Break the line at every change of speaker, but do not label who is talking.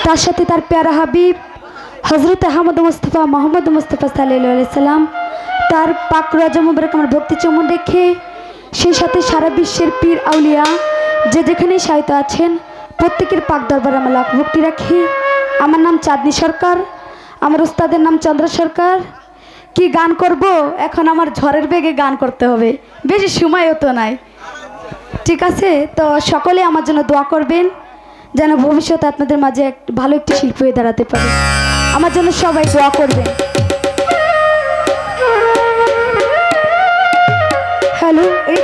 তার সাথে তার প্যারা হাবিব হজরত আহমদ মুস্তফা মোহাম্মদ মুস্তফা সাল্লাল্লাহু আলাইহি সাল্লাম তার পাক রওজা মুবারক আমার ভক্তি চুম্বন রেখে সেই সাথে সারা বিশ্বের পীর আউলিয়া যে যেখানেই শায়িত আছেন প্রত্যেকের পাক দরবারে আমার লাখ ভক্তি রাখি। আমার নাম চাঁদনী সরকার, আমার উস্তাদের নাম চন্দ্র সরকার। কি গান করব এখন? আমার ঝড়ের বেগে গান করতে হবে, বেশি সময়ও তো নাই, ঠিক আছে? তো সকলে আমার জন্য দোয়া করবেন যেন ভবিষ্যতে আপনাদের মাঝে ভালো একটি শিল্পী হয়ে দাঁড়াতে পারে। আমার জন্য সবাই দোয়া করবেন। হ্যালো, এই